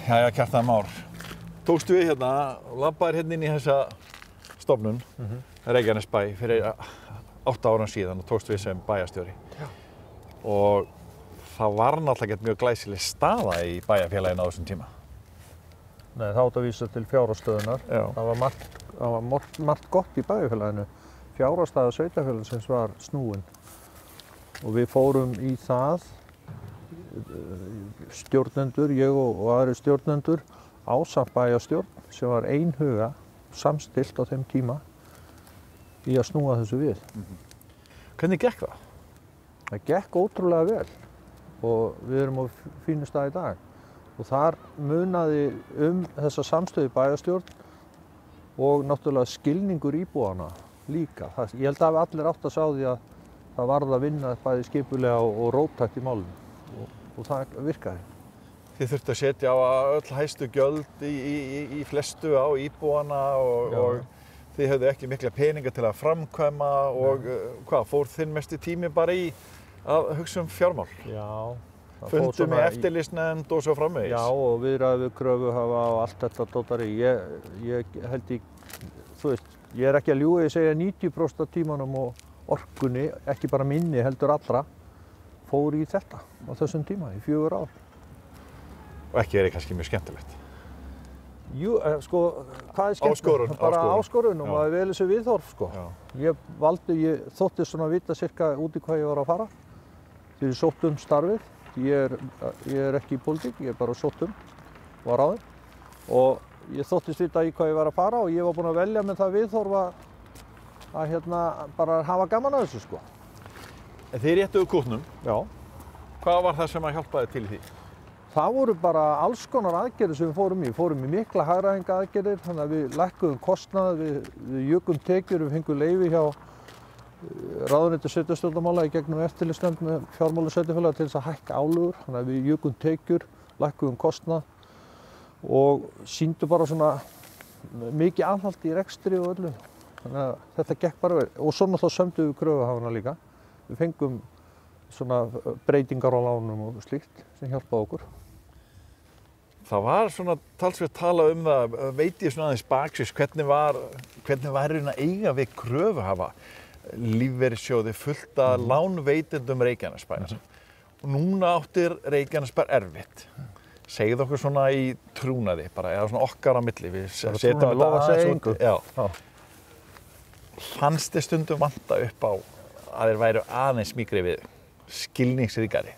Jæja, Kjartan Már. Tókstu við hérna, labbaðir hérna inn í þessa stofnun, Reykjanesbæ, fyrir 8 árum síðan og tókst við sem bæjarstjóri. Já. Og það var náttúrulega ekkert mjög glæsileg staða í bæjarfélaginu á þessum tíma. Nei, það átt að vísa til fjárhagsstöðunnar. Já. Það var margt gott í bæjarfélaginu. Fjárhagsstaða sveitarfélagsins var snúin. Og við fórum í það, stjórnendur, ég og aðrir stjórnendur, ásamt bæjarstjórn sem var einhuga, samstillt á þeim tíma í að snúa þessu við. Hvernig gekk það? Það gekk ótrúlega vel og við erum á fínu stað í dag. Og þar munaði þessa samstöðu bæjarstjórn og náttúrulega skilningur íbúanna líka. Ég held að allir átt að sjá því að það varð að vinna bæði skipulega og róttækt í málinu og það virkaði. Þið þurftu að setja á öll hæstu gjöld í flestu á íbúana og þið höfðu ekki mikla peninga til að framkvæma og hvað, fór þinn mesti tími bara í að hugsa fjármál? Já. Fundu með eftirlitsnefnd og svo framvegis? Já, og viðræði við kröfuhafa og allt þetta dótari. Ég held þú veist, ég er ekki að ljúga, ég segja 90% af tímanum og orkunni, ekki bara minni, heldur allra, fór í þetta á þessum tíma, í 4 ár. Og ekki verið kannski mjög skemmtilegt? Jú, sko, hvað er skemmtilegt? Bara áskorun og maður vel þessu viðhorf, sko. Ég þótti svona að vita sirka út í hvað ég var að fara. Þegar ég sótt starfið. Ég er ekki í pólitík, ég er bara sótt var ráðinn. Og ég þóttist vita í hvað ég var að fara og ég var búinn að velja með það viðhorf að bara hafa gaman að þessu, sko. En þið réttuðu kútnum? Já. Hvað var það sem að hjálpaði til í því? Það voru bara alls konar aðgerðir sem við fórum í. Við fórum í mikla hagræðinga aðgerðir, þannig að við lækkuðum kostnað, við jukum tekjur, við fengum leyfi hjá ráðuneyti sveitarstjórnarmála í gegnum eftirlitsnefnd með fjármálum sveitarfélaga til þess að hækka álögur, þannig að við jukum tekjur, lækkuðum kostnað og sýndu bara svona mikið aðhald í rekstri og öllu. Þannig að þetta gekk bara vel. Og svo náttúrulega sömdu við kröfuhafana líka. Við fengum svona breytingar á lánum og slíkt sem hjálpaði okkur. Það var svona talsvert talað það, veit ég svona aðeins baksins, hvernig var að eiga við kröfuhafa, lífeyrissjóði fullt af lánveitendum Reykjanesbæjar. Og núna áttir Reykjanesbær erfitt. Segðu okkur svona í trúnaði bara, eða svona okkar á milli. Við setjum þetta aðeins út. Já. Fannst þið stundum vanta upp á að þeir væru aðeins mýkri við, skilningsríkari,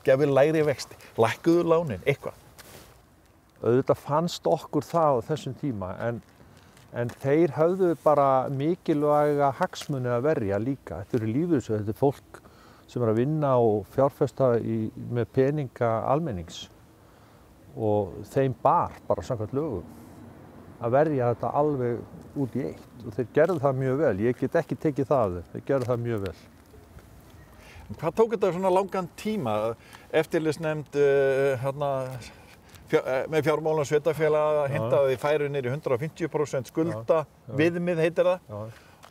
gefið lægri vexti, lækkuðu lánin, eitthvað? Auðvitað fannst okkur það á þessum tíma, en þeir höfðu bara mikilvæga hagsmuni að verja líka. Þetta eru lífeyrissjóðir, þetta er fólk sem er að vinna og fjárfesta með peninga almennings og þeim bar bara samkvæmt lögum að verja þetta alveg út í eitt og þeir gerðu það mjög vel. Ég get ekki tekið það, þeir gerðu það mjög vel. Hvað tók þetta svona langan tíma? Eftirlitsnefnd með fjármálum sveitarfélaga hintaði færu niður í 150% skulda, viðmið heitir það. Já.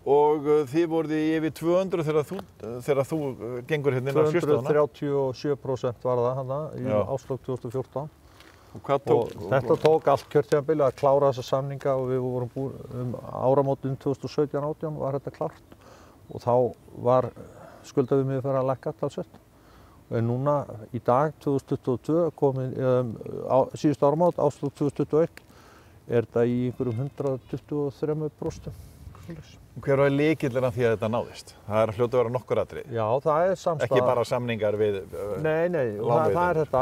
Og þið voruð í yfir 200 þegar þú gengur hérna inn á skrifstofuna. 237% var það hana í árslok 2014. Og þetta tók allt kjörtímabilið að klára þessa samninga og við vorum búin áramótin 2017-18 var þetta klárt og þá var skuldaviðmiðið fyrir að lækka talsvert. En núna í dag 2022 komin síðustu áramót árslok 2021 þetta í einhverjum 123%. Hver var lykillinn að því að þetta náðist? Það er hljóta að vera nokkur atriði. Já, það er samstaða. Ekki bara samningar við Nei, það er þetta.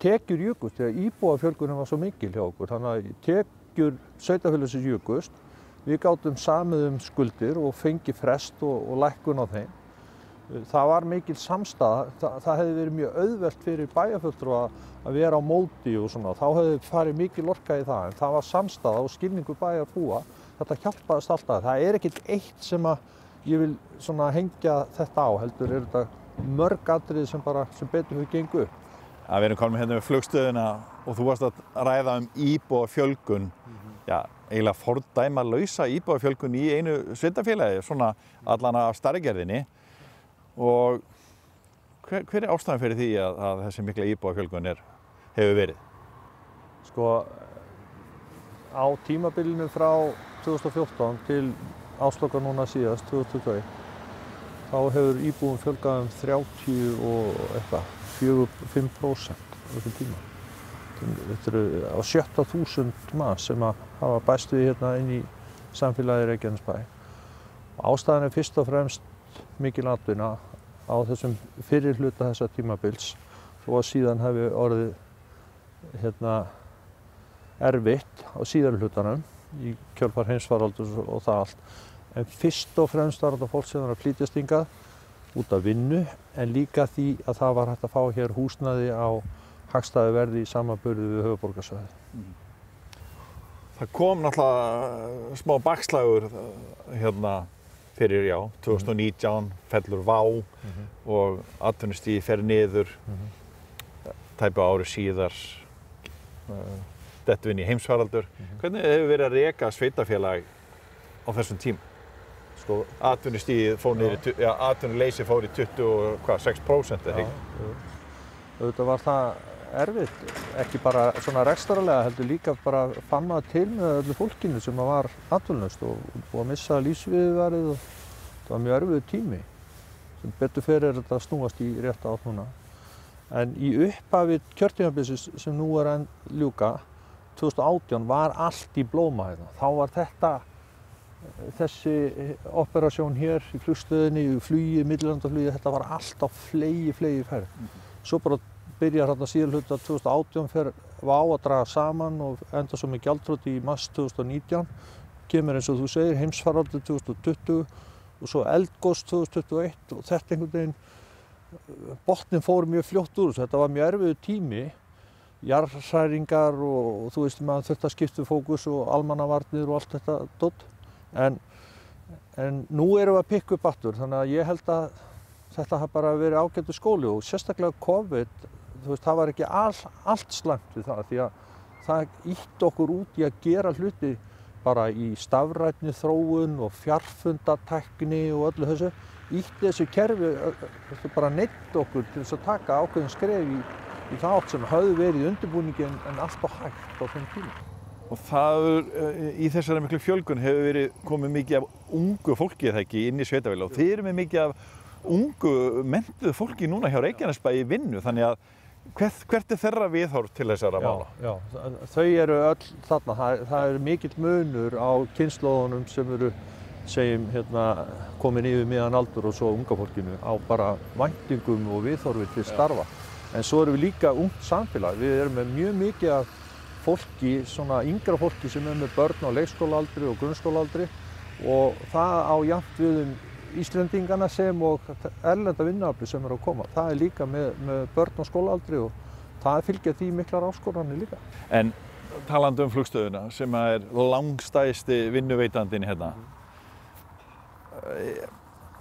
Tekjur jukust, þegar íbúafjölgunin var svo mikil hjá okkur. Þannig að tekjur sveitarfélagsins jukust. Við gátum samið skuldir og fengið frest og lækkun á þeim. Það var mikil samstaða. Það hefði verið mjög auðvelt fyrir bæjarfulltrúa að vera á móti og svona. Þá hefði farið mikil orka í það, en það var samstaða og skilningur bæjarbúa. Þetta hjálpaðist alltaf. Það er ekkert eitt sem ég vil svona hengja þetta á, heldur er þetta mörg atriði sem betur hefur gengið upp. Við erum komin hérna við flugstöðina og þú varst að ræða íbúafjölgun. Já, eiginlega fordæmalausa íbúafjölgun í einu sveitarfélagi, svona allan af stærðgerðinni. Og hver ástæðan fyrir því að þessi mikla íbúafjölgun hefur verið? Sko, á tímabilinu frá 2014 til ásloka núna síðast, 2021, þá hefur íbúum fjölgað 35% á þessum tíma. Þetta eru á 17.000 manns sem hafa bæst við hérna inn í samfélagið Reykjanesbæ. Ástæðan fyrst og fremst mikil atvinna á þessum fyrri hluta þessa tímabils þó að síðan hefði orðið hérna erfitt á síðari hlutanum í kjölfar heimsfaraldurs og það allt. En fyrst og fremst var þetta fólk sem var að flytjast hingað út af vinnu en líka því að það var hægt að fá hér húsnæði á hagstæðu verði í samanburði við höfuðborgarsvæðið. Það kom náttúrulega smá bakslagur hérna fyrir 2019 fellur Vá og atvinnustigið fer niður tæpu ári síðar dettur inn í heimsfaraldur. Hvernig hefur verið að reka sveitarfélag á þessum tíma? Sko, atvinnustigið fór niður atvinnuleysi fór í 26% eða ekki? Auðvitað var það erfitt, ekki bara svona rekstrarlega heldur líka bara fann maður til með öllu fólkinu sem var atvinnulaust og að missa lífsviðurværið og það var mjög erfiður tími. Sem betur fer þetta að snúast í rétta átt núna. En í upphafi kjörtímabilsins sem nú enn ljúka, 2018 var allt í blóma hérna. Þá var þessi operasjón hér í flugstöðinni, í flugi, millilandaflugi, þetta var allt á flegi ferð. Svo bara byrjar hérna síðar hluta 2018 fer Vá að draga saman og enda svo með gjaldþroti í mars 2019. Kemur eins og þú segir heimsfaraldur 2020 og svo eldgos 2021 og þetta einhvern veginn, botninn fór mjög fljótt úr þessu. Þetta var mjög erfiður tími, jarðhræringar og þú veist maður þurfti að skipta fókus og almannavarnir og allt þetta dót. En nú erum við að pikka upp aftur þannig að ég held að þetta hafi bara verið ágætur skóli og sérstaklega COVID, þú veist, það var ekki allt slæmt við það því að það ýtti okkur út í að gera hluti bara í stafrænni þróun og fjarfundatækni og öllu þessu. Ýtti þessu kerfi bara neytt okkur til þess að taka ákveðin skref í það átt sem hafði verið í undirbúningi en allt á hægt á þeim tíma. Og það í þessari miklu fjölgun hefur komið mikið af ungu fólki eða ekki inn í sveitarfélagið og þið eru með mikið af ungu menntuðu fólki núna hjá Reykjanesbæ í vinnu þannig að hvert þeirra viðhorf til þessara mála? Já, þau eru öll þarna, það mikill munur á kynslóðunum sem eru segjum hérna komin yfir miðjan aldur og svo unga fólkinu á bara væntingum og viðhorfi til starfa. En svo erum við líka ungt samfélag, við erum með mjög mikið af fólki, svona yngra fólki sem með börn á leikskólaaldri og grunnskólaaldri og það á jafnt við Íslendingana sem og erlenda vinnuafli sem að koma. Það líka með börn á skólaaldri og það fylgja því miklar áskoranir líka. En talandi flugstöðuna sem langstæðsti vinnuveitandinn hérna.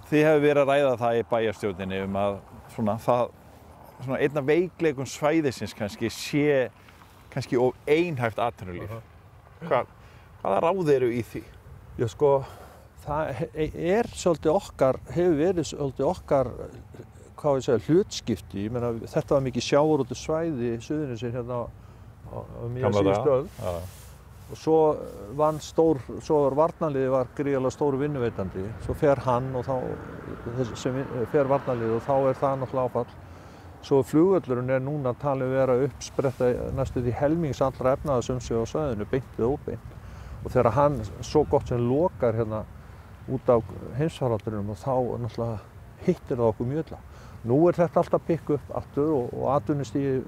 Þið hefur verið að ræða það í bæjarstjórninni að svona einn af veikleikum svæðisins sé kannski of einhæft atvinnulíf. Hvaða ráð eru í því? Já sko, það hefur verið svolítið okkar hlutskipti. Ég meina, þetta var mikið sjávarútvegssvæði Suðurnesja hérna á mjög síðustu öld. Og svo var varnarliðið gríðarlega stór vinnuveitandi. Svo fer hann og fer varnarliðið og þá það náttúrulega áfall. Svo flugvöllurinn núna talið vera uppspretta næstum því helmings allra efnahagsumsvifa á svæðinu, beint eða óbeint. Og þegar hann svo gott sem lokar hérna út af heimsfaraldrinum og þá náttúrulega hittir það okkur mjög illa. Nú þetta allt að pikka upp aftur og atvinnustigið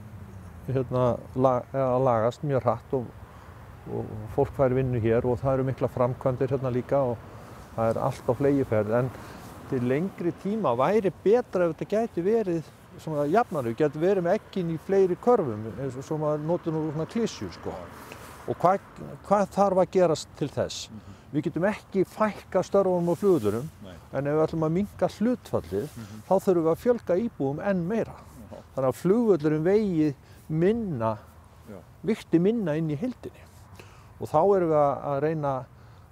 hérna að lagast mjög hratt og fólk fær vinnu hér og það eru mikla framkvæmdir hérna líka og það allt á fleygiferð. En til lengri tíma væri betra ef þetta gæti verið svona jafnari, gæti verið með eggin í fleiri körfum eins og maður notar nú svona klísju sko. Og hvað þarf að gerast til þess? Við getum ekki fækka störfunum og flugvöllurum, en ef við ætlum að minnka hlutfallið, þá þurfum við að fjölga íbúum enn meira. Þannig að flugvöllurinn vegi vikti minna inn í heildinni. Og þá erum við að reyna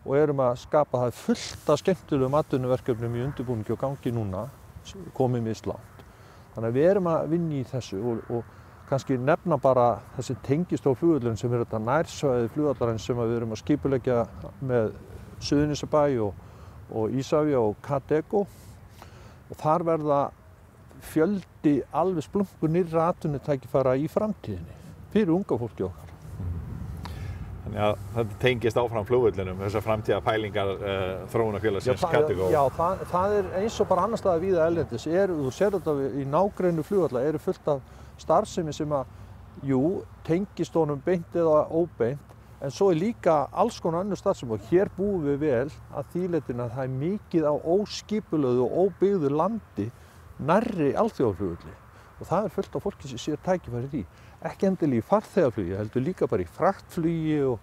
og erum að skapa það fullt af skemmtilegum atvinnuverkefnum í undirbúningi og gangi núna, komið mislangt. Þannig að við erum að vinna í þessu og kannski nefna bara þessi tengist á flugvöllurinn sem þetta nærsvæði flugvallarins sem við erum að skipuleggja með Suðurnesjabæ og Ísafja og Kateko. Og þar verða fjöldi alveg splunkur nýrra atvinnutækifæra í framtíðinni fyrir unga fólki okkar. Þannig að þetta tengist áfram flugvöllinum, þessar framtíða pælingar þróunarfélagsins Kateko. Já, það eins og bara annars staðar víða erlendis. Þú sér þetta í nágrennu flugvalla eru fullt af starfsemi sem að, tengist honum beint eða óbeint, en svo líka alls konar önnur starfsemi og hér búum við vel að því leytinu að það mikið á óskipulögðu og óbyggðu landi nærri alþjóðaflugvelli og það fullt af fólki sem sér tækifæri í því. Ekki endilega í farþegaflugi, heldur líka bara í fraktflugi og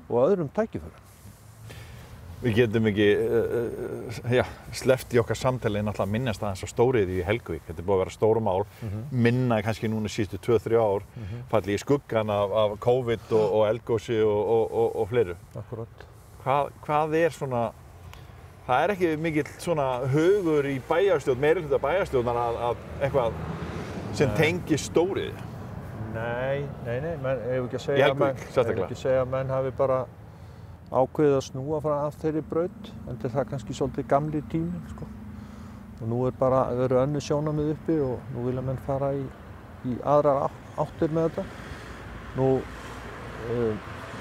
öðrum tækifærum. Við getum ekki sleppt í okkar samtali náttúrulega minnast aðeins á stóriðju í Helguvík. Þetta er búið að vera stórmál, minna kannski núna síðustu 2-3 ár, falli í skuggan af COVID og eldgosi og fleiru. Akkurat. Hvað svona, það er ekki mikill svona hugur í bæjarstjórn, meirihluta bæjarstjórnar að eitthvað sem tengir stóriðju? Nei, menn hefur ekki að segja að menn hafi bara ákveðið að snúa frá af þeirri braut, en þetta er kannski svolítið gamli tíminn, sko. Og nú bara eru önnur sjónarmið uppi og nú vilja menn fara í aðrar áttir með þetta.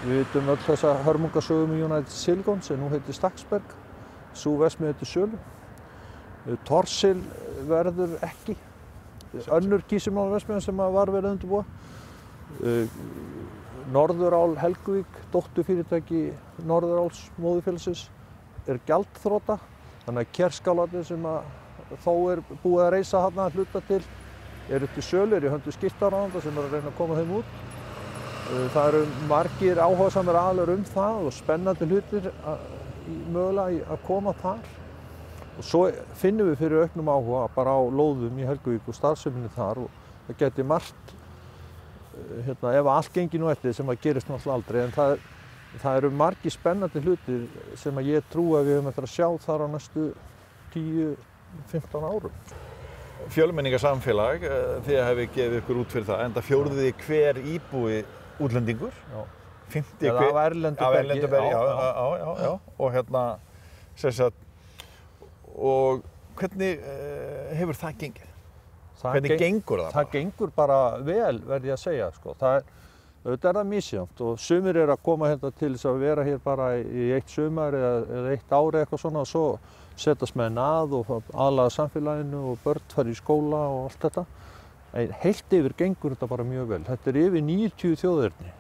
Við vitum öll þessa hörmungasögum í United Silicon sem nú heitir Stakksberg, sú verksmiðja til sölu. Thorsil verður ekki. Önnur kísilmálverksmiðja sem var verið að undirbúa. Norðurál Helguvík, dótturfyrirtæki Norðuráls móðurfélagsins gjaldþrota, þannig að Kerskálarnir sem þó búið að reisa þarna að hluta til eru til sölu, í höndum skiptaráðenda sem að reyna að koma þeim út. Það eru margir áhugasamir aðilar það og spennandi hlutir mögulega að koma þar. Og svo finnum við fyrir auknum áhuga bara á lóðum í Helguvík og starfseminni þar og það geti margt ef allt gengi nú eftir sem að gerist náttúrulega aldrei, en það eru margir spennandi hlutir sem að ég trúi að við höfum eftir að sjá þar á næstu 10-15 árum. Fjölmenningarsamfélag, þið hefði gefið ykkur út fyrir það, enda fjórði hver íbúi útlendingur. Já. 50 hver af erlendu bergi. Já. Og sem sagt, og hvernig hefur það gengið? Hvernig gengur það? Það gengur bara vel, verð ég að segja, sko. Auðvitað það misjafnt og sumir að koma hérna til þess að vera hér bara í eitt sumar eða eitt ári eitthvað svona og svo setjast menn að og aðlaga samfélaginu og börn fara í skóla og allt þetta. Heilt yfir gengur þetta bara mjög vel. Þetta yfir 90 þjóðerni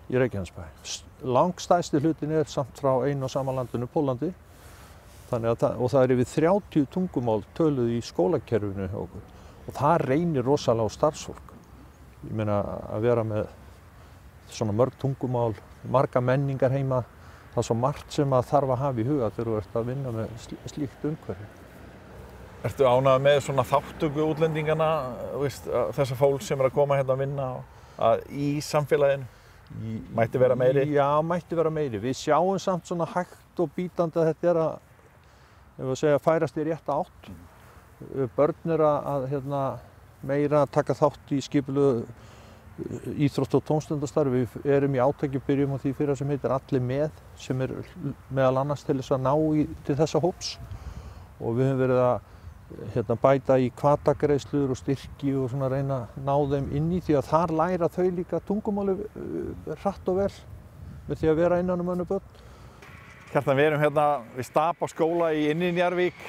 í Reykjanesbæ. Langstærsti hlutin samt frá einu og sama landinu, Póllandi. Og það yfir 30 tungumál töluð í skólakerfinu hjá okkur. Og það reynir rosalega á starfsfólk. Ég meina að vera með svona mörg tungumál, marga menningar heima, það er svo margt sem að þarf að hafa í huga þegar þú ert að vinna með slíkt umhverfi. Ertu ánægður með svona þátttöku útlendingana, þessa fólk sem að koma hérna að vinna í samfélaginu? Mætti vera meiri? Já, mætti vera meiri. Við sjáum samt svona hægt og bítandi að þetta að færast í rétta átt. Börn að meira að taka þátt í skipulögðu íþrótta- og tómstundastarfi. Við erum í átaki, byrjum á því fyrra sem heitir Allir með, sem meðal annars til þess að ná til þessa hóps. Og við höfum verið að bæta í hvatagreiðslur og styrki og svona reyna að ná þeim inn í því að þar læra þau líka tungumáli hratt og vel með því að vera innan önnur börn. Kjartan, við erum hérna við Stapaskóla í Innri-Njarðvík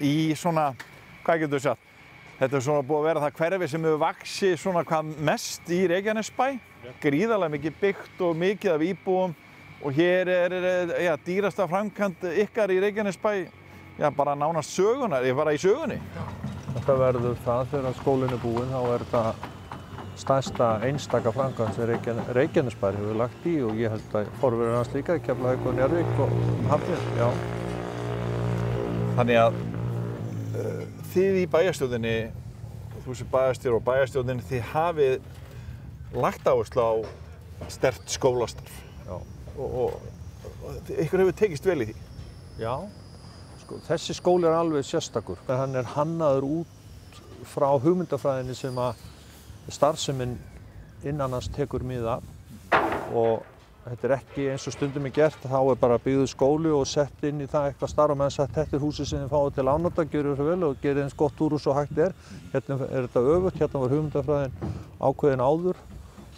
í svona, hvað getur þú sagt? Þetta svona búið að vera það hverfi sem hefur vaxið svona hvað mest í Reykjanesbæ. Gríðarlega mikið byggt og mikið af íbúum og hér dýrasta framkvæmd ykkar í Reykjanesbæ, bara nánast sögunar, bara í sögunni. Þetta verður það þegar skólinn búinn, þá þetta stærsta einstaka framkvæmd sem Reykjanesbær hefur lagt í og ég held að forverar hans líka í Keflavík og Njarðvík og Hafnir, já. Þannig að þið í bæjarstjórninni, þú sem bæjarstjóri og bæjarstjórnin, þið hafið lagt áherslu á sterkt skólastarf. Já. Og ykkur hefur tekist vel í því? Já, sko, þessi skóli alveg sérstakur. Hann hannaður út frá hugmyndafræðinni sem að starfsemin innan hans tekur mið af og þetta ekki eins og stundum gert, þá bara byggður skóli og sett inn í það eitthvað starf og menn sagt þetta húsið sem þið fáið til afnota, gjörið svo vel og gerið eins gott úr og svo hægt Hérna þetta öfugt, hérna var hugmyndafræðin ákveðin áður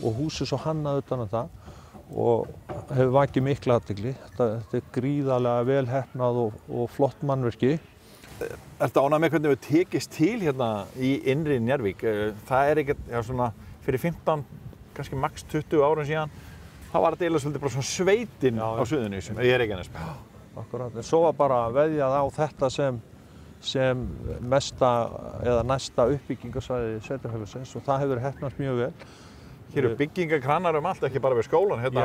og húsið svo hannað utan það og hefur vakið mikla athygli. Þetta gríðarlega vel heppnað og flott mannvirki. Ertu ánægð með hvernig við tekist til hérna í innri Njarðvík? Það ekkert, svona fyrir 15, kannski max 20 árum síðan, þá var þetta eiginlega svolítið bara svona sveitin á Suðurnesjum, í Reykjanesbæ. Akkurat, en svo var bara veðjað á þetta sem mesta eða næsta uppbyggingarsvæði sveitarfélagsins og það hefur heppnast mjög vel. Hér eru byggingakranar allt, ekki bara við skólan, hérna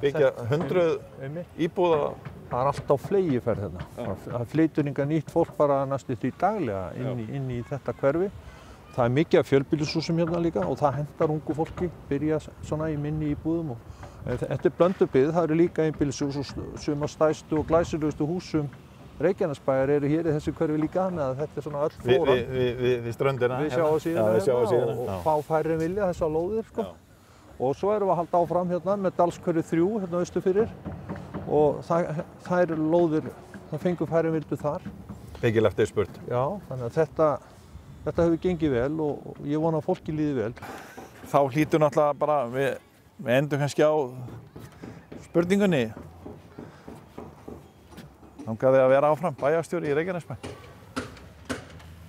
byggja 100 íbúða. Það alltaf fleygiferð hérna. Það flytur hingað nýtt fólk bara næstum því daglega inn í þetta hverfi. Það mikið af fjölbýlishúsum hérna líka og það hentar ungu fólki, byrja svona í minni íbúðum. Þetta blöndubyggð, það eru líka einbýlishús og sumar stærstu og glæsilegustu húsum Reykjanesbæjar eru hér í þessu hverfi líka, þannig að þetta svona öll flóran. Við ströndina. Við sjáum síðan og fá færri vilja þessar lóðir, sko. Og svo erum við að halda áfram hérna með Dalshverfi 3 hérna austur fyrir og þær lóðir, það fengur færri vildu þar. Mikilvægt spurt. Já, þannig að þetta hefur gengið vel og ég vona að fólki líði vel. Þá hlýtur náttúrulega bara, við endum kannski á spurningunni. Langaði að vera áfram bæjarstjóri í Reykjanesbæ?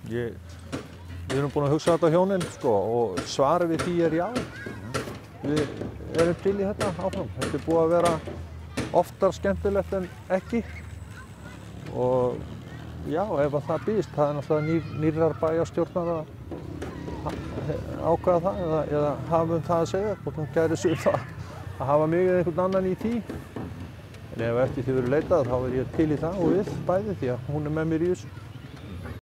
Við erum búin að hugsa þetta hjónin, sko, og svarið við því já. Við erum til í þetta áfram. Þetta búið að vera oftar skemmtilegt en ekki. Og já, ef það býðst, það náttúrulega nýrrar bæjarstjórnar að ákveða það eða hafa það að segja, hvort hún gæri sig það að hafa mig eða einhvern annan í því. En ef eftir því verður leitað, þá ég til í það og við bæði því að hún með mér í þessu.